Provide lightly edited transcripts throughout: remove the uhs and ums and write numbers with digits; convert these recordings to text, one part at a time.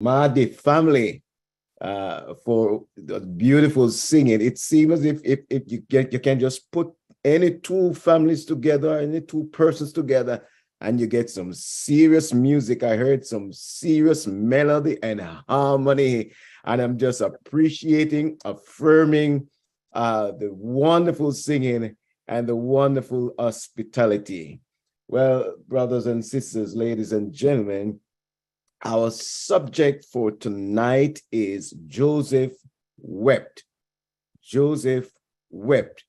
Madi family for the beautiful singing. It seems as if you can just put any two families together, any two persons together, and you get some serious music. I heard some serious melody and harmony, and I'm just appreciating, affirming the wonderful singing and the wonderful hospitality. Well, brothers and sisters, ladies and gentlemen, our subject for tonight is Joseph wept. Joseph wept.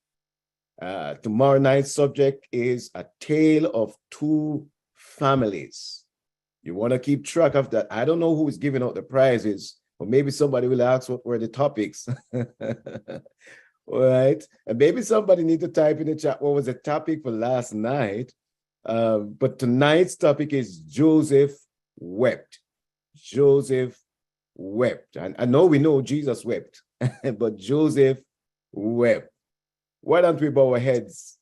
Tomorrow night's subject is a tale of two families. You want to keep track of that. I don't know who is giving out the prizes, or maybe somebody will ask what were the topics. All right. And maybe somebody need to type in the chat what was the topic for last night. But tonight's topic is Joseph wept. Joseph wept. And I know we know Jesus wept, but Joseph wept. Why don't we bow our heads?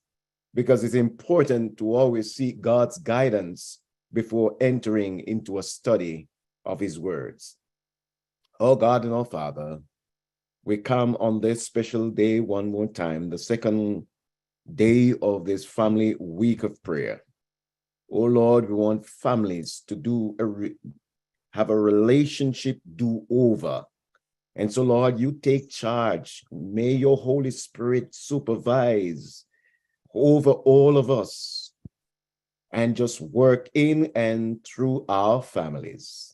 Because it's important to always seek God's guidance before entering into a study of his words. Oh God and our Father, we come on this special day one more time, the second day of this family week of prayer. Oh Lord, we want families to have a relationship do-over. And so, Lord, you take charge. May your Holy Spirit supervise over all of us and just work in and through our families.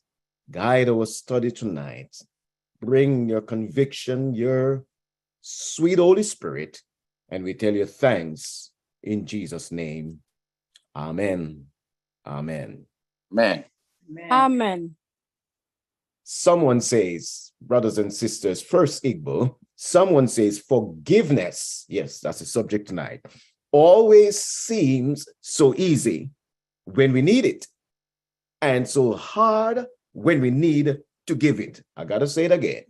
Guide our study tonight. Bring your conviction, your sweet Holy Spirit, and we tell you thanks in Jesus' name. Amen. Amen. Amen. Amen. Someone says, brothers and sisters, first Igbo, someone says forgiveness, yes, that's the subject tonight, always seems so easy when we need it and so hard when we need to give it. I got to say it again.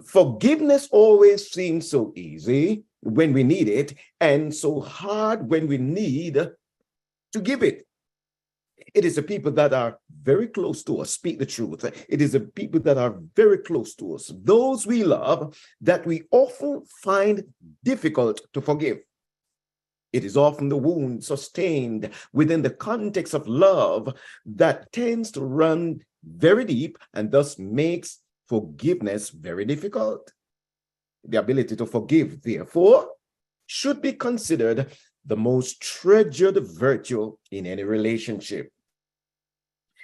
Forgiveness always seems so easy when we need it and so hard when we need to give it. It is the people that are very close to us, speak the truth. It is the people that are very close to us, those we love, that we often find difficult to forgive. It is often the wound sustained within the context of love that tends to run very deep and thus makes forgiveness very difficult. The ability to forgive, therefore, should be considered the most treasured virtue in any relationship.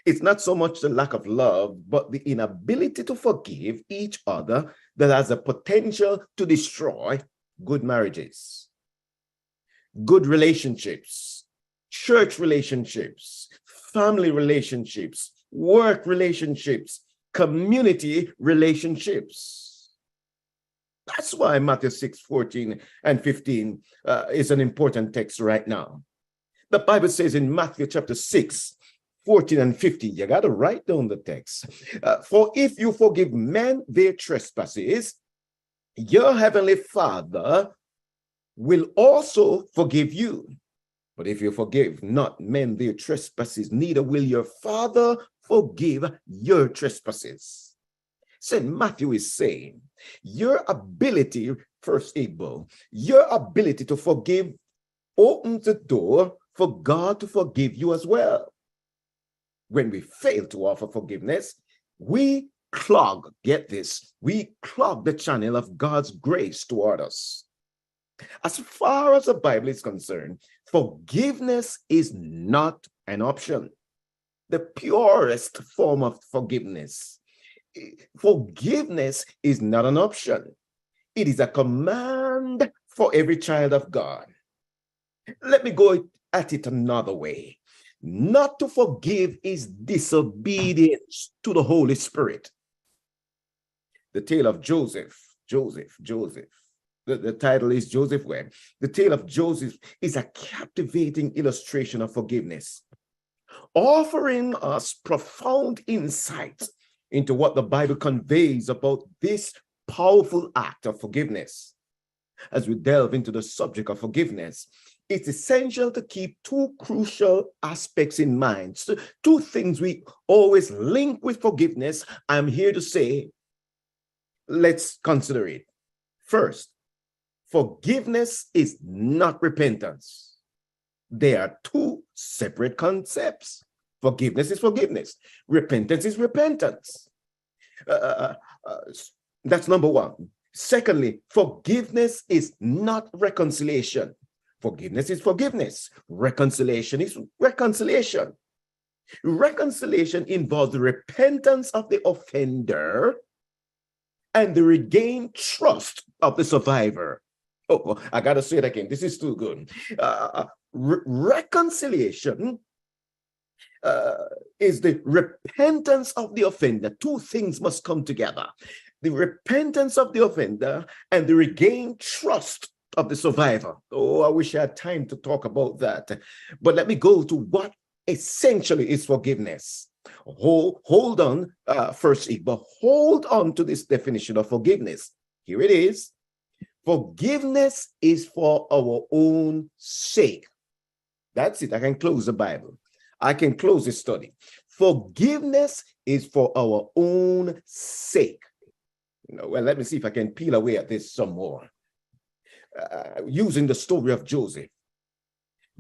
It's not so much the lack of love, but the inability to forgive each other that has the potential to destroy good marriages, good relationships, church relationships, family relationships, work relationships, community relationships. That's why Matthew 6:14 and 15 is an important text right now. The Bible says in Matthew chapter 6:14 and 15, you got to write down the text. For if you forgive men their trespasses, your heavenly Father will also forgive you. But if you forgive not men their trespasses, neither will your Father forgive your trespasses. St. Matthew is saying, your ability, first Igbo, your ability to forgive opens the door for God to forgive you as well. When we fail to offer forgiveness, we clog, get this, we clog the channel of God's grace toward us. As far as the Bible is concerned, forgiveness is not an option. The purest form of forgiveness. Forgiveness is not an option. It is a command for every child of God. Let me go at it another way. Not to forgive is disobedience to the Holy Spirit. The tale of Joseph. The title is Joseph Wept. The tale of Joseph is a captivating illustration of forgiveness, offering us profound insights into what the Bible conveys about this powerful act of forgiveness. As we delve into the subject of forgiveness, it's essential to keep two crucial aspects in mind. So two things we always link with forgiveness. I'm here to say, let's consider it. First, forgiveness is not repentance. They are two separate concepts. Forgiveness is forgiveness. Repentance is repentance. That's number one. Secondly, forgiveness is not reconciliation. Forgiveness is forgiveness. Reconciliation is reconciliation. Reconciliation involves the repentance of the offender and the regained trust of the survivor. Oh, I got to say it again. This is too good. Reconciliation is the repentance of the offender. Two things must come together. The repentance of the offender and the regained trust of the survivor. Oh, I wish I had time to talk about that. But let me go to what essentially is forgiveness. Hold on, first Igbo. Hold on to this definition of forgiveness. Here it is. Forgiveness is for our own sake. That's it. I can close the Bible. I can close the study. Forgiveness is for our own sake. Well, let me see if I can peel away at this some more. Using the story of Joseph.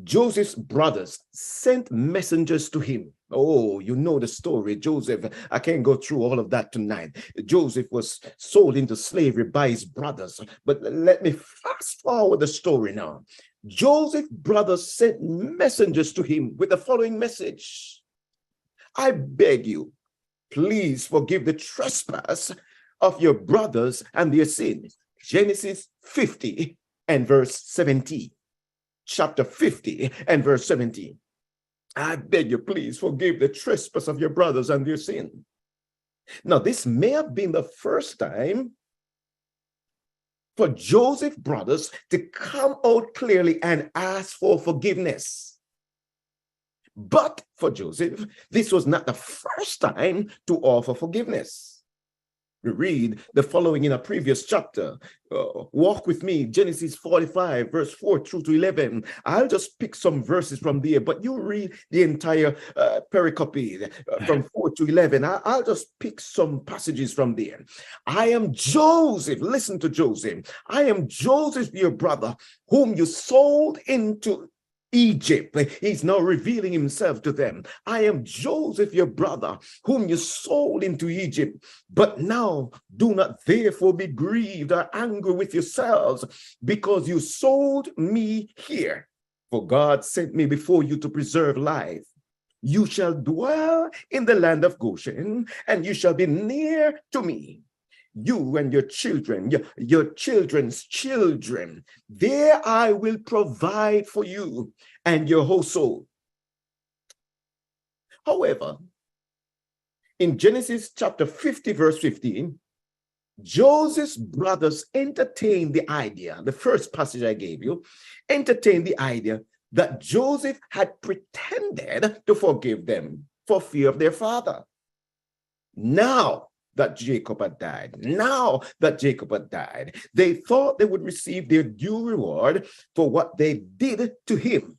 Joseph's brothers sent messengers to him. Oh, you know the story, Joseph. I can't go through all of that tonight. Joseph was sold into slavery by his brothers. But let me fast forward the story now. Joseph's brothers sent messengers to him with the following message. I beg you, please forgive the trespass of your brothers and their sins. Genesis 50 and verse 17. Chapter 50 and verse 17. I beg you, please forgive the trespass of your brothers and their sin. Now, this may have been the first time for Joseph's brothers to come out clearly and ask for forgiveness. But for Joseph, this was not the first time to offer forgiveness. We read the following in a previous chapter. Walk with me, Genesis 45, verse 4 through to 11. I'll just pick some verses from there, but you read the entire pericope from 4 to 11. I'll just pick some passages from there. I am Joseph. Listen to Joseph. I am Joseph, your brother, whom you sold into Egypt. He's now revealing himself to them. I am Joseph, your brother, whom you sold into Egypt. But now do not therefore be grieved or angry with yourselves because you sold me here. For God sent me before you to preserve life. You shall dwell in the land of Goshen, and you shall be near to me. You and your children, your children's children, there I will provide for you and your household. However, in Genesis chapter 50, verse 15, Joseph's brothers entertained the idea, the first passage I gave you, entertained the idea that Joseph had pretended to forgive them for fear of their father. Now that Jacob had died, they thought they would receive their due reward for what they did to him.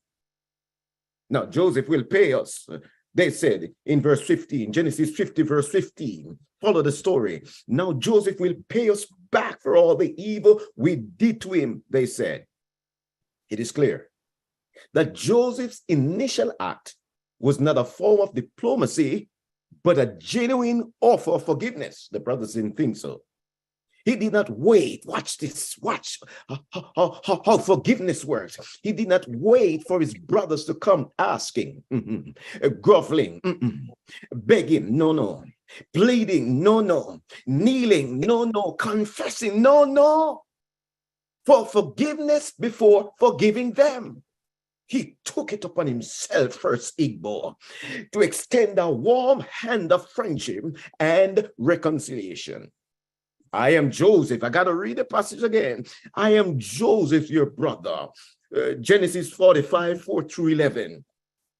Now, Joseph will pay us, they said in verse 15, Genesis 50, verse 15. Follow the story. Now, Joseph will pay us back for all the evil we did to him, they said. It is clear that Joseph's initial act was not a form of diplomacy, but a genuine offer of forgiveness. The brothers didn't think so. He did not wait. Watch this. Watch how forgiveness works. He did not wait for his brothers to come asking, groveling, begging, no. Pleading, no. Kneeling, no. Confessing, no. For forgiveness before forgiving them. He took it upon himself, first Igbo, to extend a warm hand of friendship and reconciliation. I am Joseph. I got to read the passage again. I am Joseph, your brother. Genesis 45, 4 through 11.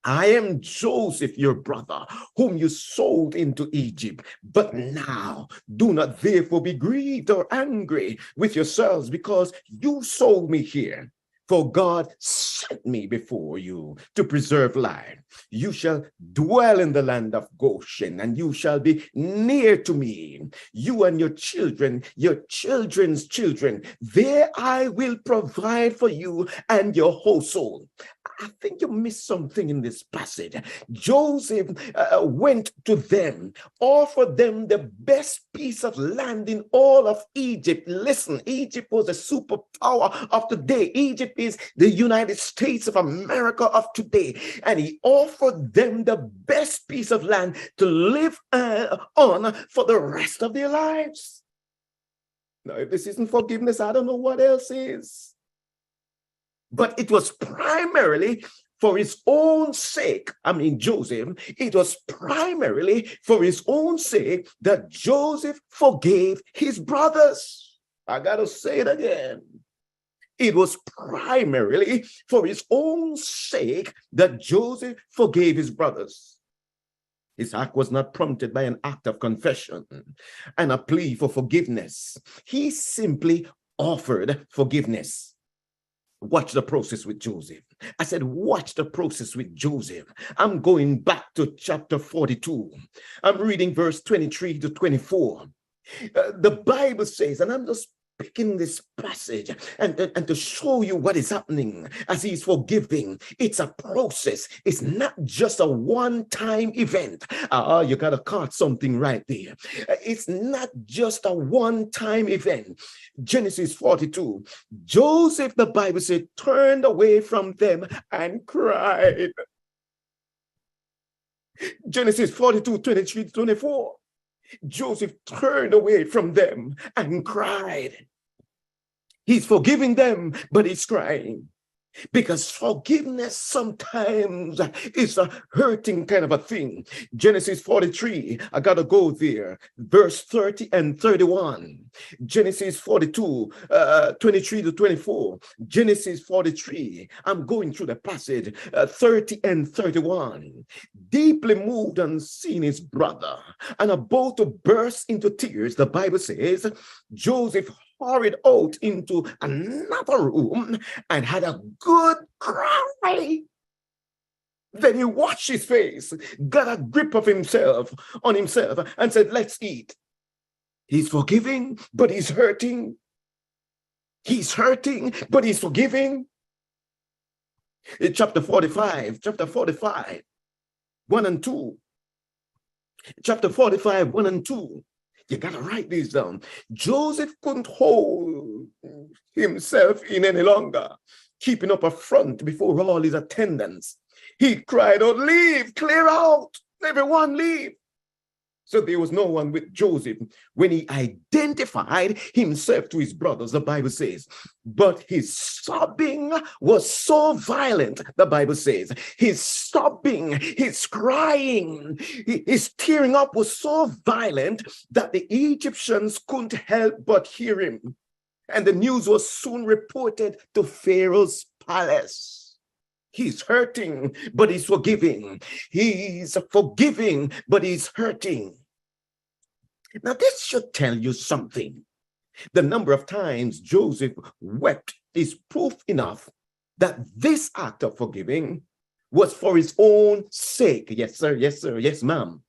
I am Joseph, your brother, whom you sold into Egypt. But now do not therefore be grieved or angry with yourselves because you sold me here. For God sent me before you to preserve life. You shall dwell in the land of Goshen, and you shall be near to me, you and your children, your children's children. There I will provide for you and your household. I think you missed something in this passage. Joseph went to them, offered them the best piece of land in all of Egypt. Listen, Egypt was a superpower of today. Egypt is the United States of America of today. And he offered them the best piece of land to live on for the rest of their lives. Now, if this isn't forgiveness, I don't know what else is. But it was primarily for his own sake. I mean, Joseph, it was primarily for his own sake that Joseph forgave his brothers. I got to say it again. It was primarily for his own sake that Joseph forgave his brothers. His act was not prompted by an act of confession and a plea for forgiveness. He simply offered forgiveness. Watch the process with Joseph. I said, watch the process with Joseph. I'm going back to chapter 42. I'm reading verse 23 to 24. The Bible says, and I'm just picking this passage and to show you what is happening as he's forgiving. It's a process. It's not just a one-time event. You got to caught something right there. It's not just a one-time event. Genesis 42. Joseph, the Bible said, turned away from them and cried. Genesis 42, 23 to 24. Joseph turned away from them and cried. He's forgiving them, but he's crying. Because forgiveness sometimes is a hurting kind of a thing. Genesis 43, I got to go there. Verse 30 and 31. Genesis 42, 23 to 24. Genesis 43, I'm going through the passage, 30 and 31. Deeply moved on seeing his brother and about to burst into tears, the Bible says, Joseph hurried out into another room and had a good cry. Then he washed his face, got a grip of himself and said, let's eat. He's forgiving, but he's hurting. He's hurting, but he's forgiving. In chapter 45, 1 and 2. Chapter 45, 1 and 2. You got to write these down. Joseph couldn't hold himself in any longer, keeping up a front before all his attendants. He cried out, leave, clear out, everyone leave. So there was no one with Joseph when he identified himself to his brothers, the Bible says. But his sobbing was so violent, the Bible says. His sobbing, his crying, his tearing up was so violent that the Egyptians couldn't help but hear him. And the news was soon reported to Pharaoh's palace. He's hurting, but he's forgiving. He's forgiving, but he's hurting. Now, this should tell you something. The number of times Joseph wept is proof enough that this act of forgiving was for his own sake. Yes, sir. Yes, sir. Yes, ma'am.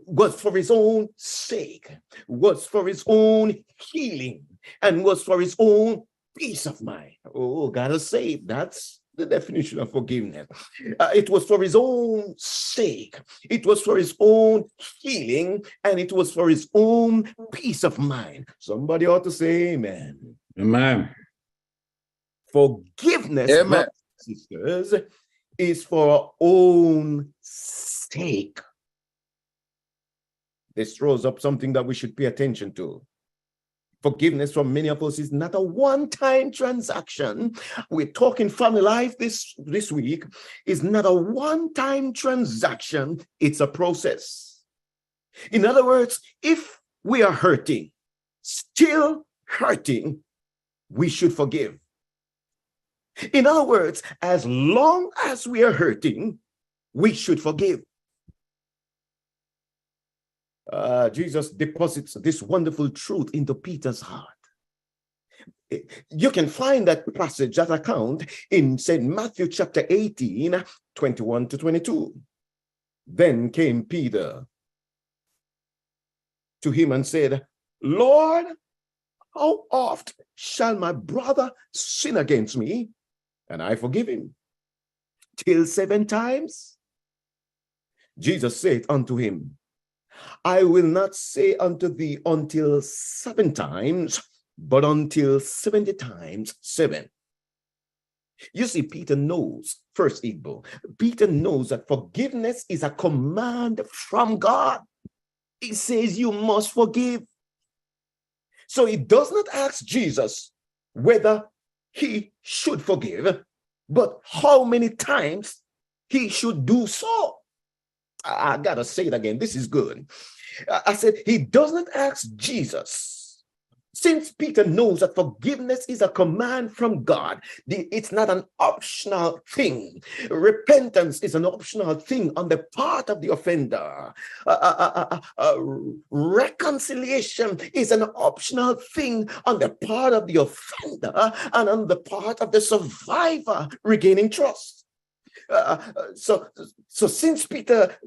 Was for his own sake, was for his own healing, and was for his own peace of mind. Oh, gotta say, that's the definition of forgiveness. It was for his own sake. It was for his own healing, and it was for his own peace of mind. Somebody ought to say amen. Amen. Forgiveness, Amen. brothers and sisters, is for our own sake. This throws up something that we should pay attention to. Forgiveness from many of us is not a one-time transaction. We're talking family life this week. Is not a one-time transaction. It's a process. In other words, if we are hurting, still hurting, we should forgive. In other words, as long as we are hurting, we should forgive. Jesus deposits this wonderful truth into Peter's heart. You can find that passage, that account in St. Matthew chapter 18, 21 to 22. Then came Peter to him and said, Lord, how oft shall my brother sin against me, and I forgive him? Till 7 times? Jesus said unto him, I will not say unto thee until 7 times, but until 70 times 7. You see, Peter knows, first Igbo, Peter knows that forgiveness is a command from God. He says you must forgive. So he does not ask Jesus whether he should forgive, but how many times he should do so. I gotta say it again. This is good. I said he does not ask Jesus. Since Peter knows that forgiveness is a command from God, it's not an optional thing. Repentance is an optional thing on the part of the offender. Reconciliation is an optional thing on the part of the offender and on the part of the survivor regaining trust. So since Peter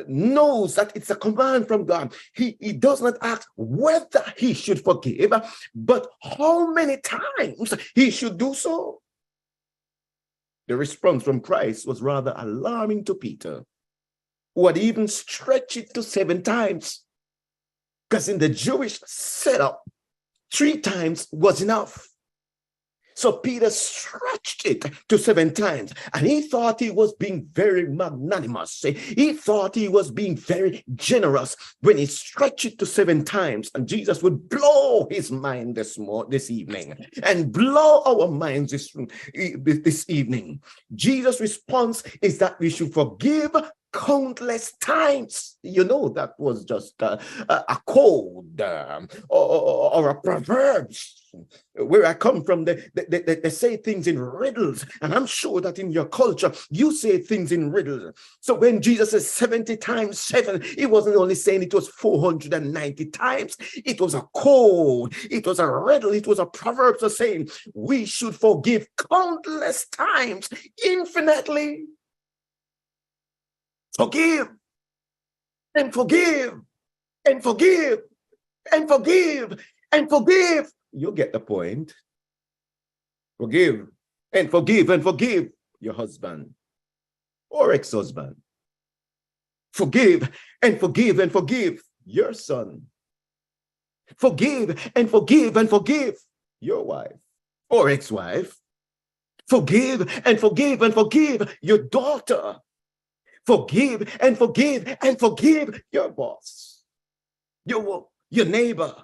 knows that it's a command from God, he does not ask whether he should forgive, but how many times he should do so. The response from Christ was rather alarming to Peter, who had even stretched it to 7 times. Because in the Jewish setup, 3 times was enough. So Peter stretched it to 7 times, and he thought he was being very magnanimous. He thought he was being very generous when he stretched it to 7 times, and Jesus would blow his mind this evening and blow our minds this evening. Jesus' response is that we should forgive countless times. You know, that was just a code or a proverb. Where I come from, they say things in riddles, and I'm sure that in your culture you say things in riddles. So when Jesus says 70 times 7, he wasn't only saying it was 490 times. It was a code, it was a riddle, it was a proverb, so saying we should forgive countless times, infinitely. Forgive and forgive and forgive and forgive and forgive. You get the point. Forgive and forgive and forgive your husband or ex-husband. Forgive and forgive and forgive your son. Forgive and forgive and forgive your wife or ex-wife. Forgive and forgive and forgive your daughter. Forgive and forgive and forgive your boss, your neighbor,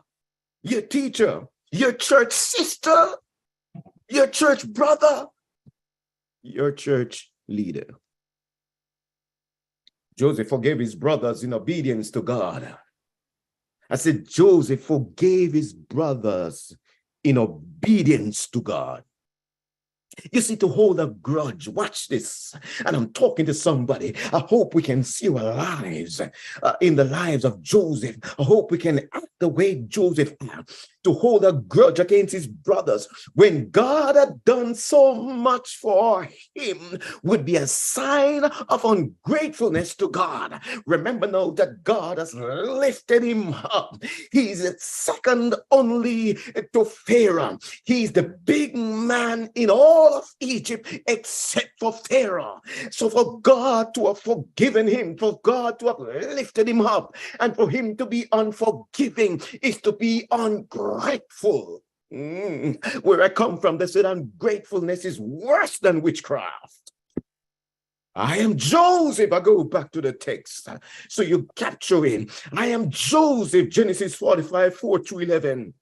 your teacher, your church sister, your church brother, your church leader. Joseph forgave his brothers in obedience to God. I said Joseph forgave his brothers in obedience to God. You see, to hold a grudge, watch this, and I'm talking to somebody. I hope we can see our lives in the lives of Joseph. I hope we can act the way Joseph acted. To hold a grudge against his brothers when God had done so much for him would be a sign of ungratefulness to God. Remember now that God has lifted him up. He's second only to Pharaoh. He's the big man in all of Egypt except for Pharaoh. So for God to have forgiven him, for God to have lifted him up, and for him to be unforgiving is to be ungrateful. Where I come from, they said ungratefulness is worse than witchcraft. I am Joseph. I go back to the text so you capture it. I am Joseph, Genesis 45, 4-11.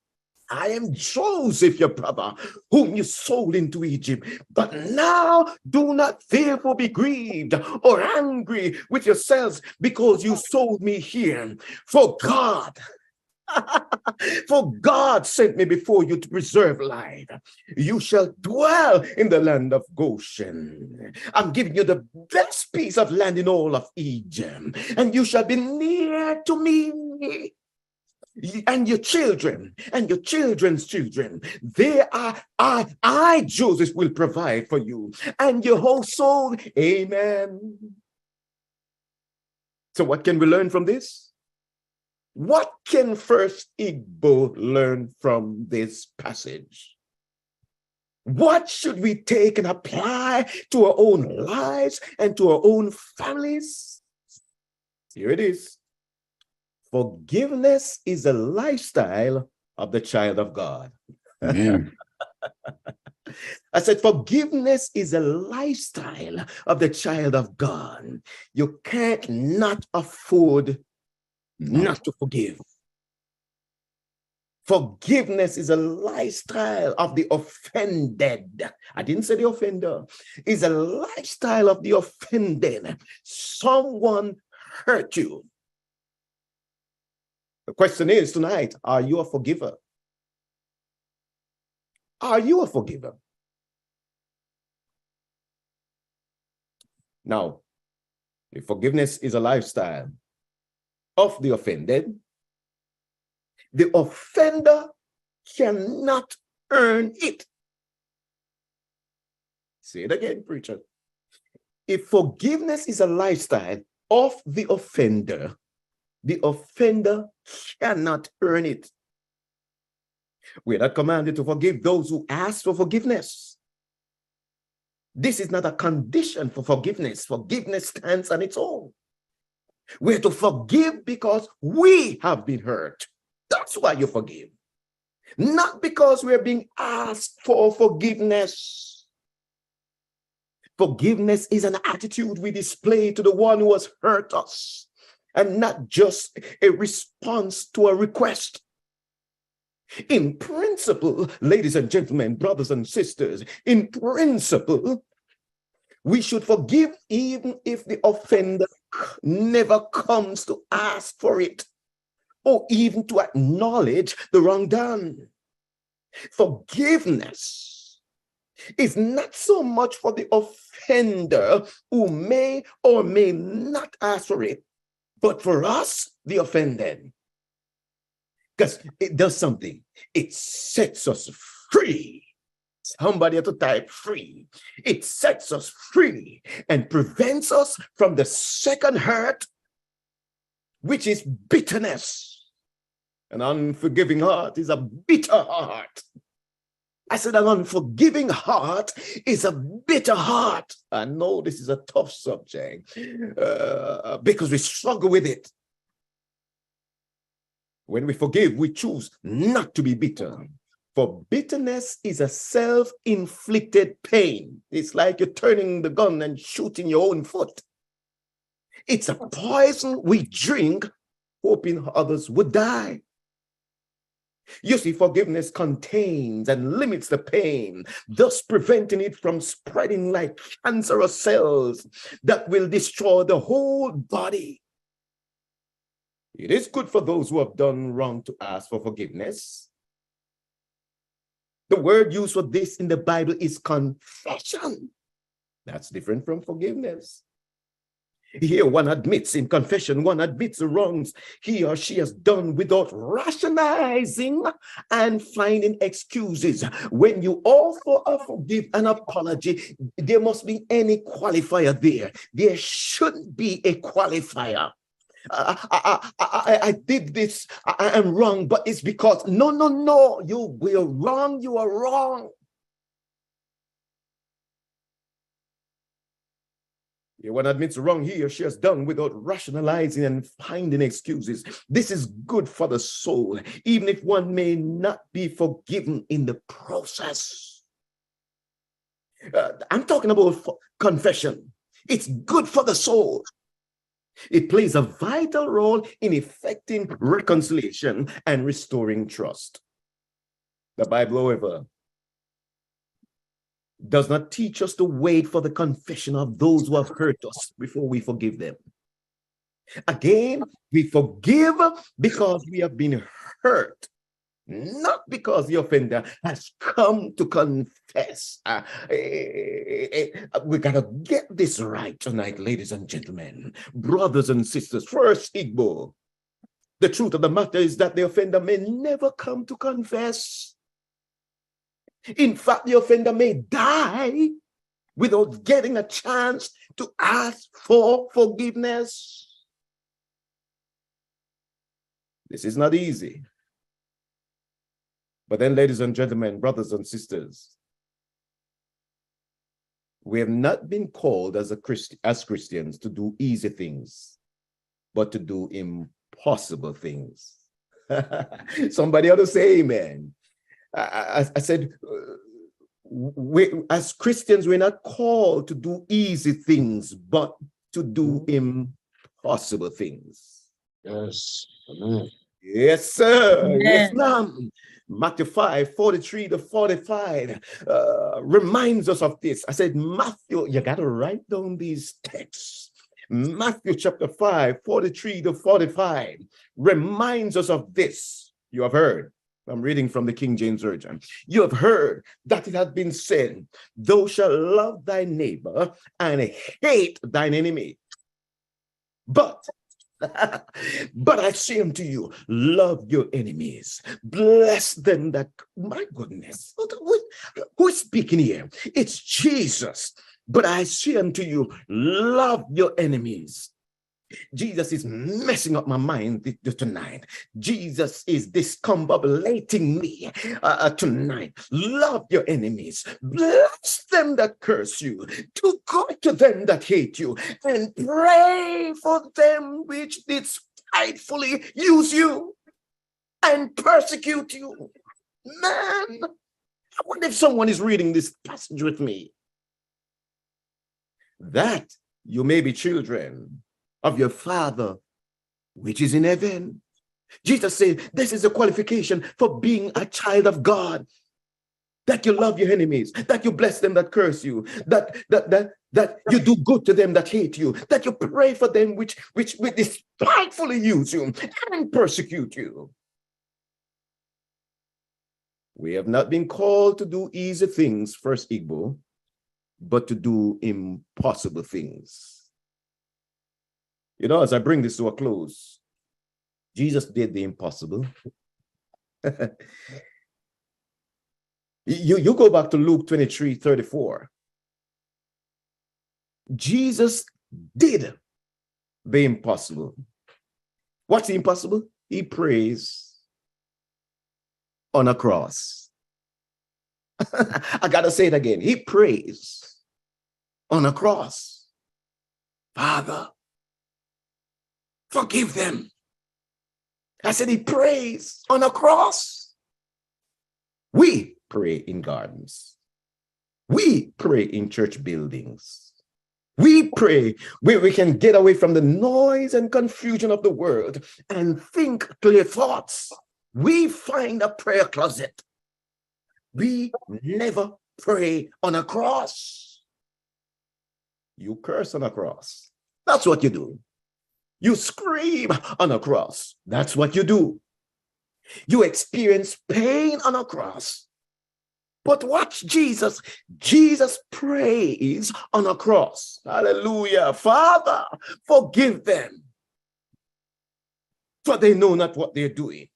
I am Joseph, your brother, whom you sold into Egypt. But now do not therefore be grieved or angry with yourselves because you sold me here. For God sent me before you to preserve life. You shall dwell in the land of Goshen. I'm giving you the best piece of land in all of Egypt, and you shall be near to me. and your children and your children's children. They are, I, Joseph, will provide for you and your whole soul. Amen. So what can we learn from this? What can First Igbo learn from this passage? What should we take and apply to our own lives and to our own families? Here it is. Forgiveness is a lifestyle of the child of God. Amen. I said, forgiveness is a lifestyle of the child of God. You can't not afford not to forgive. Forgiveness is a lifestyle of the offended. I didn't say the offender. It's a lifestyle of the offended. Someone hurt you. The question is tonight, are you a forgiver? Are you a forgiver? Now, if forgiveness is a lifestyle of the offended, the offender cannot earn it. Say it again, preacher. If forgiveness is a lifestyle of the offender cannot earn it. We're not commanded to forgive those who ask for forgiveness. This is not a condition for forgiveness. Forgiveness stands on its own. We're to forgive because we have been hurt. That's why you forgive. Not because we're being asked for forgiveness. Forgiveness is an attitude we display to the one who has hurt us, and not just a response to a request. In principle, ladies and gentlemen, brothers and sisters, in principle, we should forgive even if the offender never comes to ask for it, or even to acknowledge the wrong done. Forgiveness is not so much for the offender who may or may not ask for it, but for us, the offended. Because it does something. It sets us free. Somebody had to type free. It sets us free and prevents us from the second hurt, which is bitterness. An unforgiving heart is a bitter heart. I said an unforgiving heart is a bitter heart. I know this is a tough subject because we struggle with it. When we forgive, we choose not to be bitter. For bitterness is a self-inflicted pain. It's like you're turning the gun and shooting your own foot. It's a poison we drink, hoping others would die. You see, forgiveness contains and limits the pain, thus preventing it from spreading like cancerous cells that will destroy the whole body. It is good for those who have done wrong to ask for forgiveness. The word used for this in the Bible is confession. That's different from forgiveness. Here one admits in confession, one admits the wrongs he or she has done without rationalizing and finding excuses. When you offer an apology, there must be any qualifier there. There shouldn't be a qualifier. I did this, I am wrong, but it's because, no, you were wrong, you are wrong. One admits wrong he or she has done without rationalizing and finding excuses. This is good for the soul, even if one may not be forgiven in the process. I'm talking about confession. It's good for the soul. It plays a vital role in effecting reconciliation and restoring trust. The Bible, however, does not teach us to wait for the confession of those who have hurt us before we forgive them. Again, we forgive because we have been hurt, not because the offender has come to confess. We gotta get this right tonight, ladies and gentlemen, brothers and sisters. First Igbo, The truth of the matter is that the offender may never come to confess. In fact, the offender may die without getting a chance to ask for forgiveness. This is not easy. But then, ladies and gentlemen, brothers and sisters, we have not been called as Christians to do easy things, but to do impossible things. Somebody ought to say amen. I said, as Christians, we're not called to do easy things, but to do impossible things. Yes. Amen. Yes, sir. Amen. Yes, ma'am. Matthew 5:43-45 reminds us of this. I said, Matthew, you got to write down these texts. Matthew chapter 5:43-45 reminds us of this. You have heard. I'm reading from the King James Version. You have heard that it has been said, thou shalt love thy neighbor and hate thine enemy. But I say unto you, love your enemies, bless them that, my goodness, who is speaking here? It's Jesus. But I say unto you, love your enemies. Jesus is messing up my mind tonight. Jesus is discombobulating me tonight. Love your enemies. Bless them that curse you. Do good to them that hate you. And pray for them which did spitefully use you and persecute you. Man, I wonder if someone is reading this passage with me. That you may be children of your Father which is in heaven. Jesus said this is a qualification for being a child of God, that you love your enemies, that you bless them that curse you, that you do good to them that hate you, that you pray for them which despitefully use you and persecute you. We have not been called to do easy things, first Igbo, but to do impossible things. You know, as I bring this to a close, Jesus did the impossible. You go back to Luke 23:34. Jesus did the impossible. What's the impossible? He prays on a cross. I gotta say it again. He prays on a cross. Father, forgive them. I said he prays on a cross. We pray in gardens. We pray in church buildings. We pray where we can get away from the noise and confusion of the world and think clear thoughts. We find a prayer closet. We never pray on a cross. You curse on a cross. That's what you do. You scream on a cross. That's what you do. You experience pain on a cross. But watch Jesus. Jesus prays on a cross. Hallelujah. Father, forgive them, for they know not what they're doing.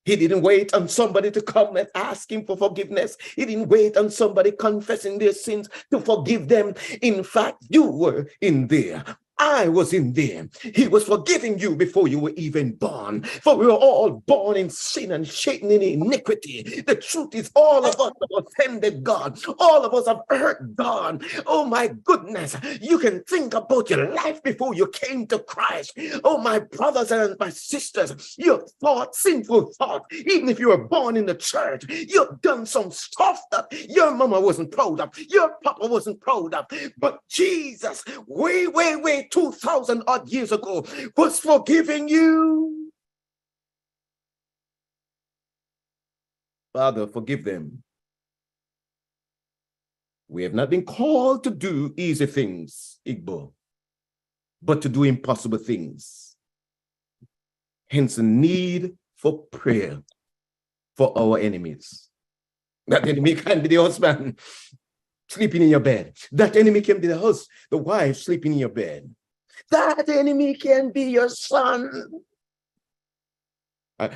He didn't wait on somebody to come and ask him for forgiveness. He didn't wait on somebody confessing their sins to forgive them. In fact, you were in there. I was in there. He was forgiving you before you were even born. For we were all born in sin and shapen in iniquity. The truth is, all of us have offended God. All of us have hurt God. Oh my goodness. You can think about your life before you came to Christ. Oh, my brothers and my sisters, you've thought sinful thought. Even if you were born in the church, you've done some stuff that your mama wasn't proud of. Your papa wasn't proud of. But Jesus, way 2,000 odd years ago, was forgiving you. Father, forgive them. We have not been called to do easy things, Igbo, but to do impossible things. Hence the need for prayer for our enemies. That enemy can be the husband sleeping in your bed. That enemy can be the wife sleeping in your bed. That enemy can be your son.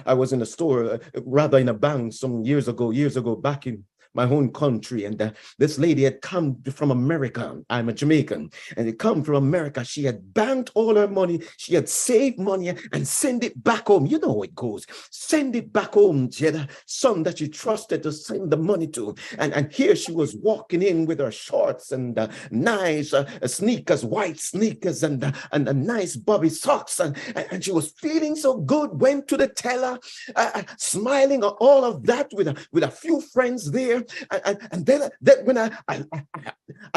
I was in a store, rather in a bank some years ago, back in my own country, and this lady had come from America. I'm a Jamaican, and it come from America. She had banked all her money. She had saved money and send it back home. You know how it goes. Send it back home. She had some that she trusted to send the money to. And here she was walking in with her shorts and nice sneakers, white sneakers, and nice bobby socks. And she was feeling so good, went to the teller, smiling at all of that with a few friends there. And then when I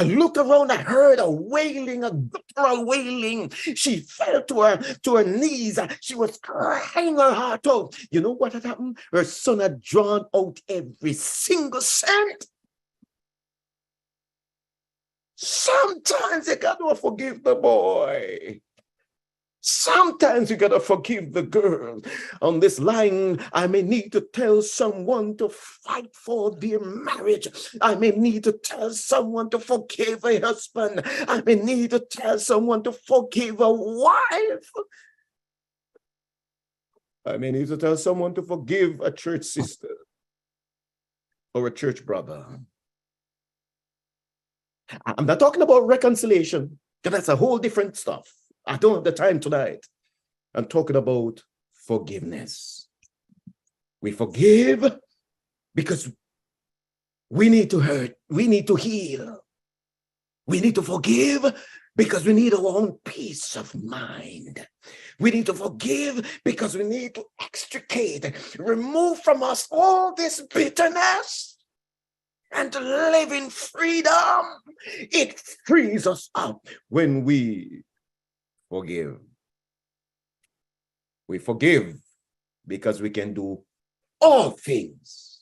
looked around, I heard a wailing, a guttural wailing. She fell to her knees. She was crying her heart out. You know what had happened? Her son had drawn out every single cent. Sometimes you gotta forgive the boy. Sometimes you gotta forgive the girl. On this line, I may need to tell someone to fight for their marriage. I may need to tell someone to forgive a husband. I may need to tell someone to forgive a wife. I may need to tell someone to forgive a church sister or a church brother. I'm not talking about reconciliation, because that's a whole different stuff. I don't have the time tonight. I'm talking about forgiveness. We forgive because we need to hurt. We need to heal. We need to forgive because we need our own peace of mind. We need to forgive because we need to extricate, remove from us all this bitterness and to live in freedom. It frees us up when we forgive. We forgive because we can do all things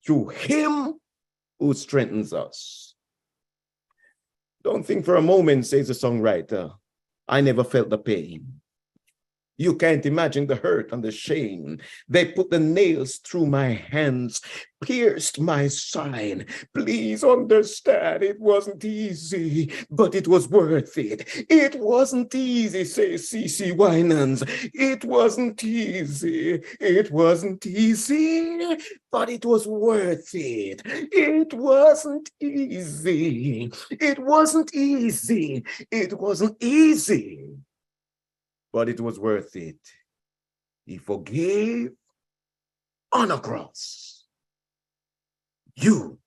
through him who strengthens us. Don't think for a moment, says the songwriter, I never felt the pain. You can't imagine the hurt and the shame. They put the nails through my hands, pierced my side. Please understand, it wasn't easy, but it was worth it. It wasn't easy, says C.C. Winans. It wasn't easy. It wasn't easy, but it was worth it. It wasn't easy. It wasn't easy. It wasn't easy, but it was worth it. He forgave on a cross. You,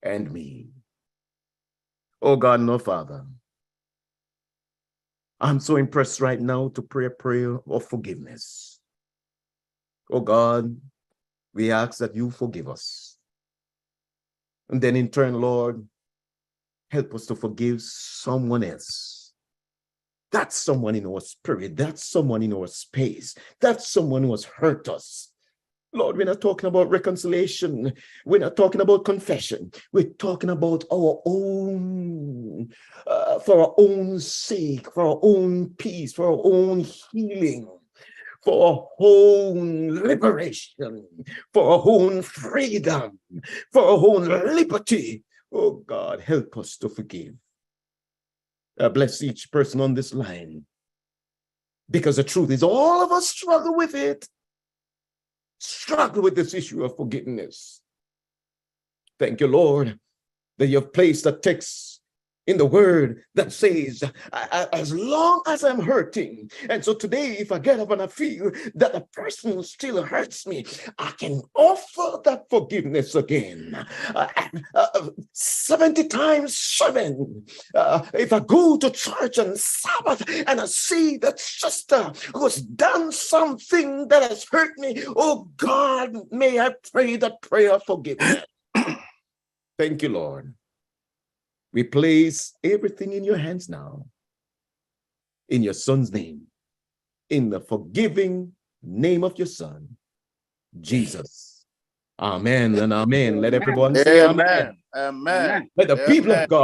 and me. Oh God, no Father, I'm so impressed right now to pray a prayer of forgiveness. Oh God, we ask that you forgive us. And then in turn, Lord, help us to forgive someone else. That's someone in our spirit. That's someone in our space. That's someone who has hurt us. Lord, we're not talking about reconciliation. We're not talking about confession. We're talking about our own, for our own sake, for our own peace, for our own healing, for our own liberation, for our own freedom, for our own liberty. Oh God, help us to forgive. Bless each person on this line. Because the truth is, all of us struggle with it. Struggle with this issue of forgiveness. Thank you, Lord, that you have placed a text in the word that says, as long as I'm hurting. And so today, if I get up and I feel that the person still hurts me, I can offer that forgiveness again. 70 times 7. If I go to church on Sabbath and I see that sister who has done something that has hurt me, oh God, may I pray that prayer of forgiveness. Thank you, Lord. We place everything in your hands now, in your son's name, in the forgiving name of your son, Jesus. Amen and amen. Let everyone say amen. Amen. Let the people of God